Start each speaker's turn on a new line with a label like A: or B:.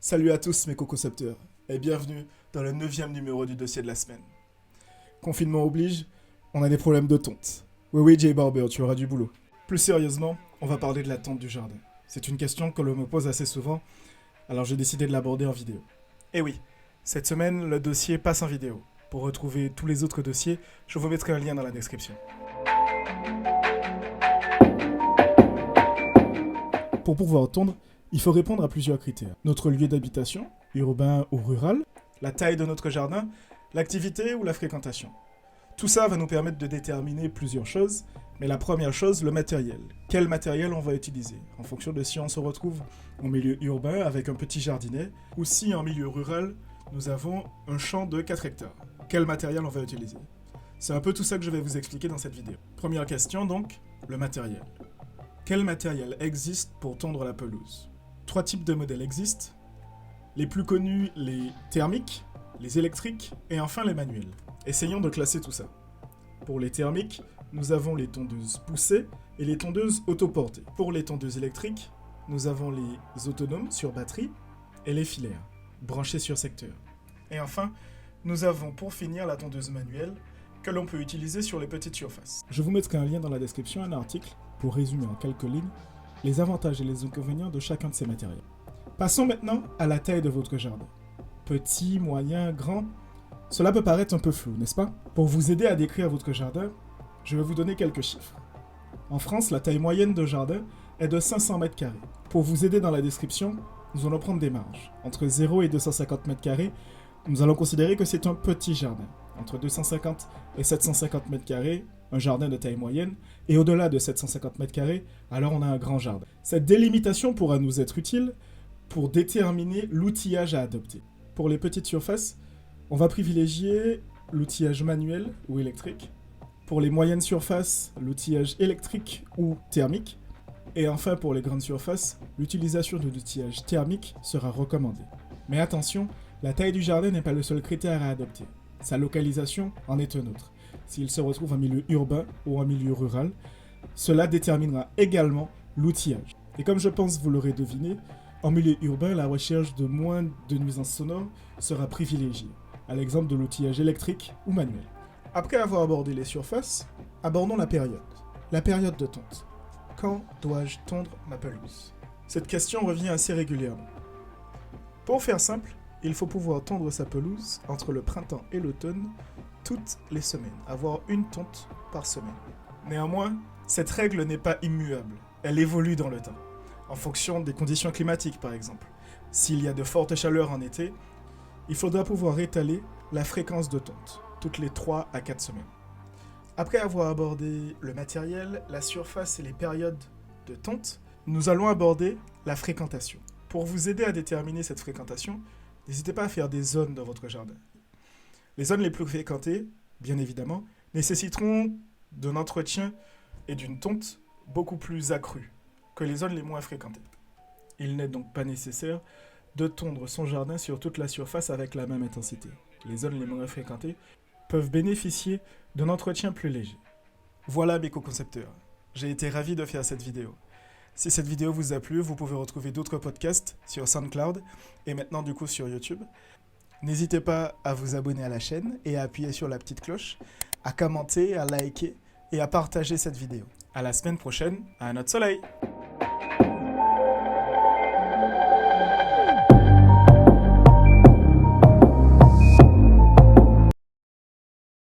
A: Salut à tous mes co-concepteurs et bienvenue dans le 9e numéro du dossier de la semaine. Confinement oblige, on a des problèmes de tonte. Oui, Jay Barber, tu auras du boulot. Plus sérieusement, on va parler de la tonte du jardin. C'est une question que l'on me pose assez souvent, alors j'ai décidé de l'aborder en vidéo. Et oui, cette semaine, le dossier passe en vidéo. Pour retrouver tous les autres dossiers, je vous mettrai un lien dans la description. Pour pouvoir tondre, il faut répondre à plusieurs critères. Notre lieu d'habitation, urbain ou rural, la taille de notre jardin, l'activité ou la fréquentation. Tout ça va nous permettre de déterminer plusieurs choses, mais la première chose, le matériel. Quel matériel on va utiliser, en fonction de si on se retrouve en milieu urbain avec un petit jardinet, ou si en milieu rural, nous avons un champ de 4 hectares. Quel matériel on va utiliser? C'est un peu tout ça que je vais vous expliquer dans cette vidéo. Première question donc, le matériel. Quel matériel existe pour tondre la pelouse? 3 types de modèles existent. Les plus connus, les thermiques, les électriques et enfin les manuels. Essayons de classer tout ça. Pour les thermiques, nous avons les tondeuses poussées et les tondeuses autoportées. Pour les tondeuses électriques, nous avons les autonomes sur batterie et les filaires, branchés sur secteur. Et enfin, nous avons pour finir la tondeuse manuelle que l'on peut utiliser sur les petites surfaces. Je vous mettrai un lien dans la description, un article, pour résumer en quelques lignes les avantages et les inconvénients de chacun de ces matériels. Passons maintenant à la taille de votre jardin. Petit, moyen, grand, cela peut paraître un peu flou, n'est-ce pas? Pour vous aider à décrire votre jardin, je vais vous donner quelques chiffres. En France, la taille moyenne de jardin est de 500 m². Pour vous aider dans la description, nous allons prendre des marges. Entre 0 et 250 m², nous allons considérer que c'est un petit jardin. Entre 250 et 750 m², un jardin de taille moyenne, et au-delà de 750 m², alors on a un grand jardin. Cette délimitation pourra nous être utile pour déterminer l'outillage à adopter. Pour les petites surfaces, on va privilégier l'outillage manuel ou électrique. Pour les moyennes surfaces, l'outillage électrique ou thermique. Et enfin, pour les grandes surfaces, l'utilisation de l'outillage thermique sera recommandée. Mais attention, la taille du jardin n'est pas le seul critère à adopter. Sa localisation en est un autre. S'il se retrouve en milieu urbain ou en milieu rural, cela déterminera également l'outillage. Et comme je pense vous l'aurez deviné, en milieu urbain, la recherche de moins de nuisances sonores sera privilégiée, à l'exemple de l'outillage électrique ou manuel. Après avoir abordé les surfaces, abordons la période. La période de tonte. Quand dois-je tondre ma pelouse? Cette question revient assez régulièrement. Pour faire simple, il faut pouvoir tondre sa pelouse entre le printemps et l'automne toutes les semaines, avoir une tonte par semaine. Néanmoins, cette règle n'est pas immuable, elle évolue dans le temps, en fonction des conditions climatiques par exemple. S'il y a de fortes chaleurs en été, il faudra pouvoir étaler la fréquence de tonte, toutes les 3 à 4 semaines. Après avoir abordé le matériel, la surface et les périodes de tonte, nous allons aborder la fréquentation. Pour vous aider à déterminer cette fréquentation, n'hésitez pas à faire des zones dans votre jardin. Les zones les plus fréquentées, bien évidemment, nécessiteront d'un entretien et d'une tonte beaucoup plus accrue que les zones les moins fréquentées. Il n'est donc pas nécessaire de tondre son jardin sur toute la surface avec la même intensité. Les zones les moins fréquentées peuvent bénéficier d'un entretien plus léger. Voilà mes co-concepteurs. J'ai été ravi de faire cette vidéo. Si cette vidéo vous a plu, vous pouvez retrouver d'autres podcasts sur SoundCloud et maintenant du coup sur YouTube. N'hésitez pas à vous abonner à la chaîne et à appuyer sur la petite cloche, à commenter, à liker et à partager cette vidéo. À la semaine prochaine, à un autre soleil!